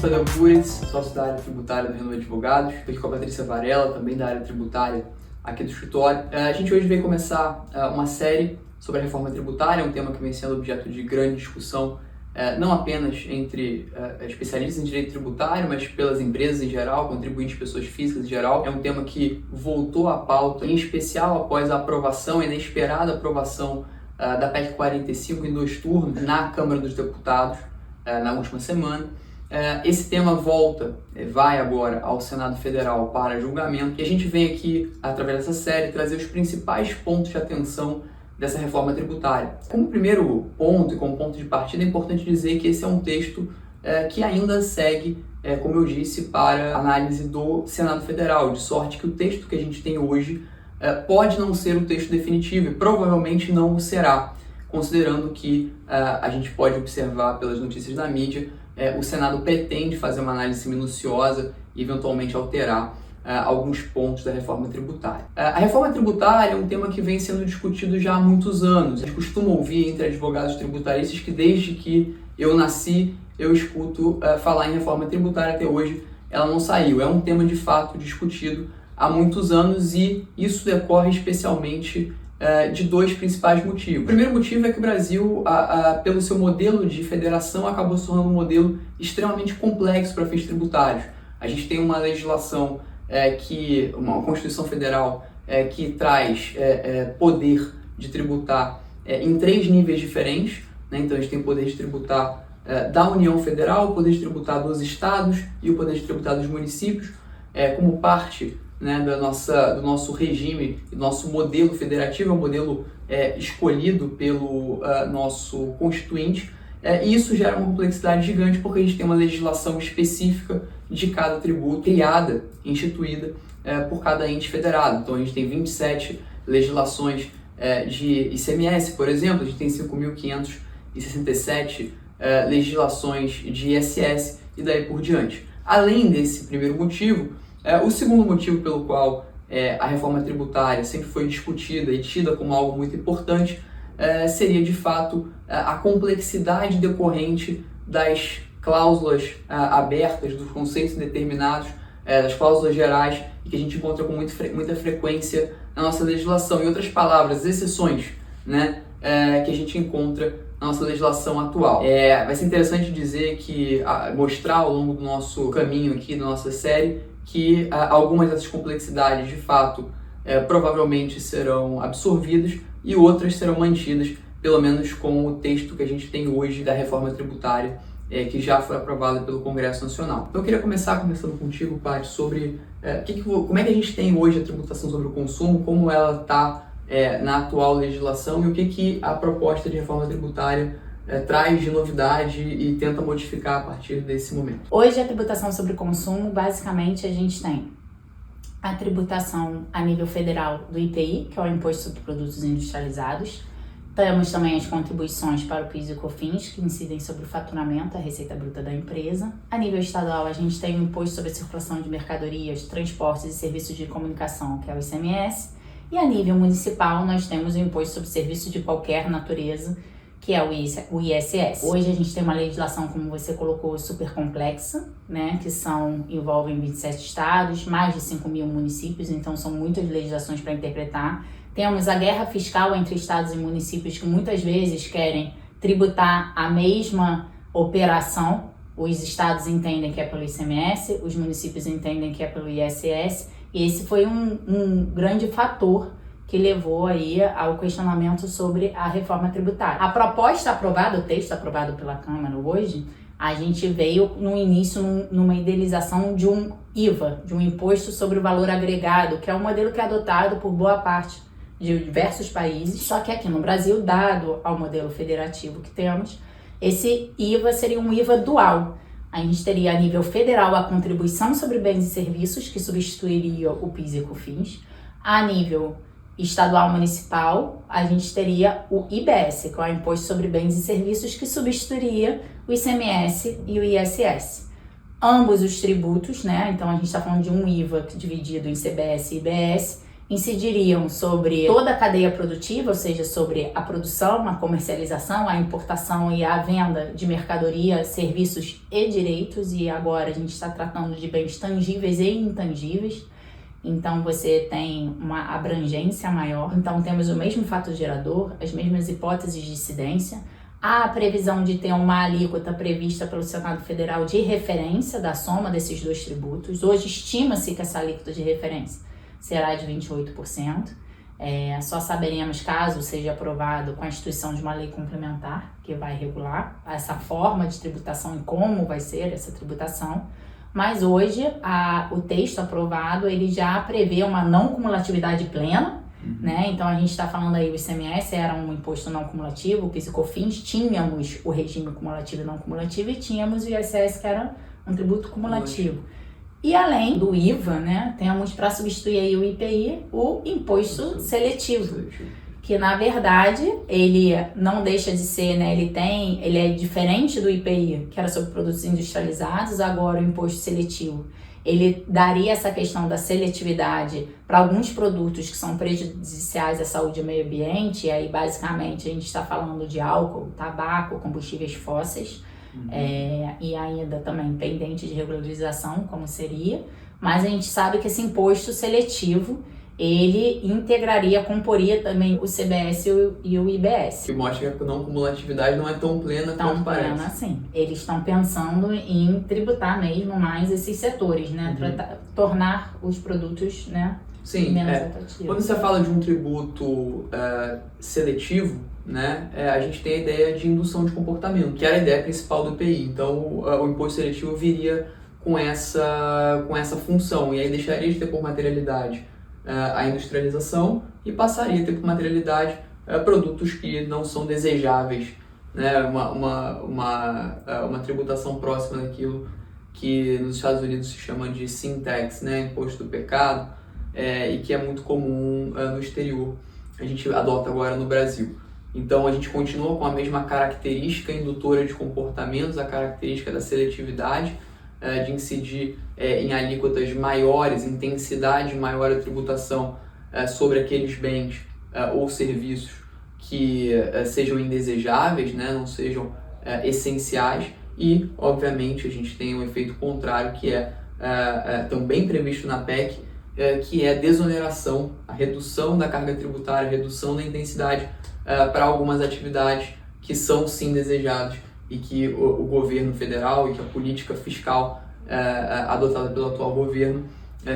sou Tadeu Pures, sócio da área tributária do Renova Advogados. Estou aqui com a Patrícia Varela, também da área tributária aqui do escritório. A gente hoje veio começar uma série sobre a reforma tributária, um tema que vem sendo objeto de grande discussão, não apenas entre especialistas em direito tributário, mas pelas empresas em geral, contribuintes, pessoas físicas em geral. É um tema que voltou à pauta, em especial após a aprovação, a inesperada aprovação da PEC 45 em 2 turnos na Câmara dos Deputados na última semana. Esse tema vai agora ao Senado Federal para julgamento e a gente vem aqui, através dessa série, trazer os principais pontos de atenção dessa reforma tributária. Como primeiro ponto e como ponto de partida, é importante dizer que esse é um texto que ainda segue, como eu disse, para análise do Senado Federal, de sorte que o texto que a gente tem hoje pode não ser o texto definitivo e provavelmente não o será, considerando que a gente pode observar pelas notícias da mídia, o Senado pretende fazer uma análise minuciosa e eventualmente alterar alguns pontos da reforma tributária. A reforma tributária é um tema que vem sendo discutido já há muitos anos. A gente costuma ouvir entre advogados tributaristas que desde que eu nasci, eu escuto falar em reforma tributária, até hoje ela não saiu. É um tema de fato discutido há muitos anos e isso decorre especialmente de 2 principais motivos. O primeiro motivo é que o Brasil, pelo seu modelo de federação, acabou se tornando um modelo extremamente complexo para fins tributários. A gente tem uma legislação, uma Constituição Federal que traz poder de tributar em 3 níveis diferentes, né? Então a gente tem o poder de tributar da União Federal, o poder de tributar dos estados e o poder de tributar dos municípios, como parte, né, do nosso regime, do nosso modelo federativo, é um modelo escolhido pelo nosso constituinte, e isso gera uma complexidade gigante porque a gente tem uma legislação específica de cada tributo, criada, instituída por cada ente federado. Então a gente tem 27 legislações de ICMS, por exemplo, a gente tem 5.567 legislações de ISS e daí por diante. Além desse primeiro motivo, o segundo motivo pelo qual a reforma tributária sempre foi discutida e tida como algo muito importante seria, de fato, a complexidade decorrente das cláusulas abertas, dos conceitos indeterminados, das cláusulas gerais, que a gente encontra com muita frequência na nossa legislação. Em outras palavras, exceções, né, que a gente encontra na nossa legislação atual. Vai ser interessante dizer mostrar ao longo do nosso caminho aqui, da nossa série, que algumas dessas complexidades, de fato, provavelmente serão absorvidas e outras serão mantidas, pelo menos com o texto que a gente tem hoje da reforma tributária, que já foi aprovada pelo Congresso Nacional. Então eu queria começar conversando contigo, Paty, sobre como é que a gente tem hoje a tributação sobre o consumo, como ela está na atual legislação e o que a proposta de reforma tributária traz de novidade e tenta modificar a partir desse momento. Hoje a tributação sobre consumo, basicamente a gente tem a tributação a nível federal do IPI, que é o Imposto sobre Produtos Industrializados. Temos também as contribuições para o PIS e COFINS, que incidem sobre o faturamento, a receita bruta da empresa. A nível estadual, a gente tem o Imposto sobre a Circulação de Mercadorias, Transportes e Serviços de Comunicação, que é o ICMS. E a nível municipal, nós temos o Imposto sobre Serviços de Qualquer Natureza, que é o ISS. Hoje a gente tem uma legislação, como você colocou, super complexa, né, que envolvem 27 estados, mais de 5.000 municípios, então são muitas legislações para interpretar. Temos a guerra fiscal entre estados e municípios que muitas vezes querem tributar a mesma operação. Os estados entendem que é pelo ICMS, os municípios entendem que é pelo ISS, e esse foi um grande fator que levou aí ao questionamento sobre a reforma tributária. A proposta aprovada, o texto aprovado pela Câmara hoje, a gente veio no início numa idealização de um IVA, de um Imposto sobre o Valor Agregado, que é um modelo que é adotado por boa parte de diversos países, só que aqui no Brasil, dado ao modelo federativo que temos, esse IVA seria um IVA dual. A gente teria a nível federal a contribuição sobre bens e serviços, que substituiria o PIS e COFINS. A nível estadual municipal, a gente teria o IBS, que é o Imposto sobre Bens e Serviços, que substituiria o ICMS e o ISS. Ambos os tributos, né? Então a gente está falando de um IVA dividido em CBS e IBS, incidiriam sobre toda a cadeia produtiva, ou seja, sobre a produção, a comercialização, a importação e a venda de mercadoria, serviços e direitos, e agora a gente está tratando de bens tangíveis e intangíveis, então você tem uma abrangência maior, então temos o mesmo fato gerador, as mesmas hipóteses de incidência, há a previsão de ter uma alíquota prevista pelo Senado Federal de referência da soma desses dois tributos. Hoje estima-se que essa alíquota de referência será de 28%. Só saberemos caso seja aprovado com a instituição de uma lei complementar que vai regular essa forma de tributação e como vai ser essa tributação. Mas hoje o texto aprovado ele já prevê uma não cumulatividade plena, né? Então a gente está falando aí, o ICMS era um imposto não cumulativo, o PIS e COFINS, tínhamos o regime cumulativo e não cumulativo e tínhamos o ISS que era um tributo cumulativo. E além do IVA, né, temos para substituir aí o IPI o imposto seletivo, que na verdade ele não deixa de ser, né, ele é diferente do IPI, que era sobre produtos industrializados, agora o imposto seletivo. Ele daria essa questão da seletividade para alguns produtos que são prejudiciais à saúde e ao meio ambiente, e aí basicamente a gente está falando de álcool, tabaco, combustíveis fósseis, e ainda também pendente de regularização, como seria, mas a gente sabe que esse imposto seletivo, ele integraria, comporia também o CBS e o IBS. Que mostra que a não cumulatividade não é tão plena quanto parece. Tão plena, sim. Eles estão pensando em tributar mesmo mais esses setores, né? Tornar os produtos, né, menos atrativos. Quando você fala de um tributo seletivo, né, a gente tem a ideia de indução de comportamento, que era a ideia principal do IPI. Então, o imposto seletivo viria com essa função, e aí deixaria de ter por materialidade a industrialização e passaria a ter por materialidade produtos que não são desejáveis, né? Uma tributação próxima daquilo que nos Estados Unidos se chama de sin tax, né? Imposto do pecado, e que é muito comum no exterior. A gente adota agora no Brasil. Então a gente continua com a mesma característica indutora de comportamentos, a característica da seletividade, de incidir em alíquotas maiores, intensidade maior da tributação sobre aqueles bens ou serviços que sejam indesejáveis, né, não sejam essenciais, e obviamente a gente tem um efeito contrário que é também previsto na PEC, que é a desoneração, a redução da carga tributária, a redução da intensidade para algumas atividades que são sim desejadas e que o governo federal e que a política fiscal adotada pelo atual governo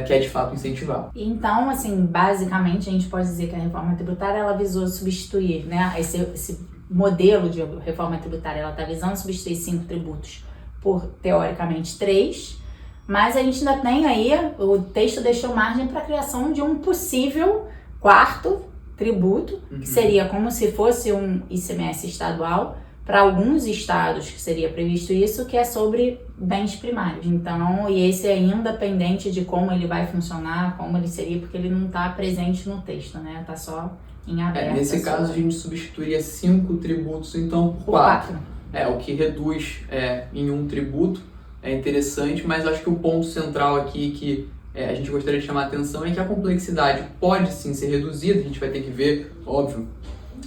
quer de fato incentivar. Então, assim, basicamente a gente pode dizer que a reforma tributária ela visou substituir, né, esse modelo de reforma tributária, ela está visando substituir 5 tributos por, teoricamente, 3, mas a gente ainda tem aí, o texto deixou margem para a criação de um possível 4º tributo, que seria como se fosse um ICMS estadual, para alguns estados que seria previsto isso, que é sobre bens primários. Então, e esse ainda pendente de como ele vai funcionar, como ele seria, porque ele não está presente no texto, né? Está só em aberto. Nesse caso, a gente substituiria 5 tributos, então, por 4. O que reduz em um tributo. É interessante, mas acho que o ponto central aqui que a gente gostaria de chamar a atenção é que a complexidade pode sim ser reduzida. A gente vai ter que ver, óbvio,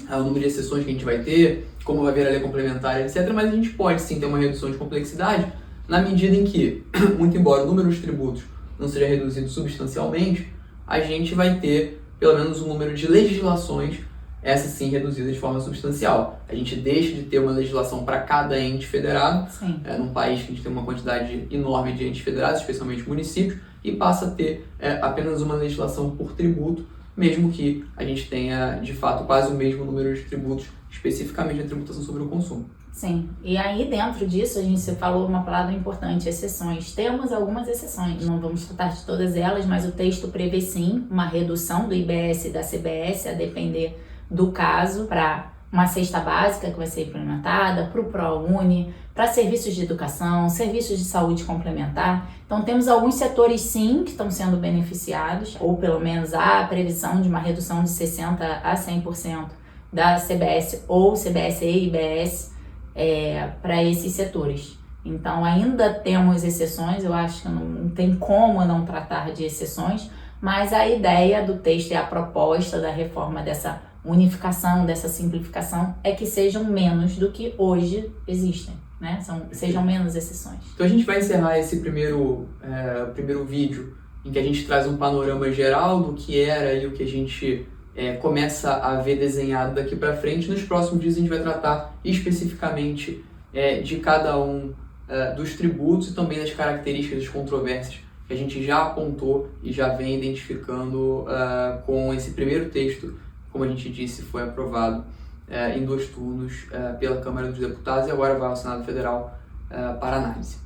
o número de exceções que a gente vai ter, como vai vir a lei complementar, etc. Mas a gente pode sim ter uma redução de complexidade na medida em que, muito embora o número de tributos não seja reduzido substancialmente, a gente vai ter pelo menos um número de legislações, essa sim reduzida de forma substancial. A gente deixa de ter uma legislação para cada ente federado, num país que a gente tem uma quantidade enorme de entes federados, especialmente municípios, e passa a ter apenas uma legislação por tributo, mesmo que a gente tenha, de fato, quase o mesmo número de tributos, especificamente a tributação sobre o consumo. Sim, e aí dentro disso a gente falou uma palavra importante, exceções. Temos algumas exceções, não vamos tratar de todas elas, mas o texto prevê sim uma redução do IBS e da CBS, a depender do caso, para uma cesta básica que vai ser implementada, para o ProUni, para serviços de educação, serviços de saúde complementar. Então temos alguns setores sim que estão sendo beneficiados, ou pelo menos há a previsão de uma redução de 60% a 100% da CBS ou CBS e IBS para esses setores. Então ainda temos exceções, eu acho que não tem como não tratar de exceções, mas a ideia do texto e a proposta da reforma dessa unificação, dessa simplificação, é que sejam menos do que hoje existem, né? Sejam menos exceções. Então a gente vai encerrar esse primeiro vídeo em que a gente traz um panorama geral do que era e o que a gente começa a ver desenhado daqui para frente. Nos próximos dias a gente vai tratar especificamente de cada um dos tributos e também das características, das controvérsias que a gente já apontou e já vem identificando com esse primeiro texto, como a gente disse, foi aprovado em 2 turnos pela Câmara dos Deputados e agora vai ao Senado Federal para análise.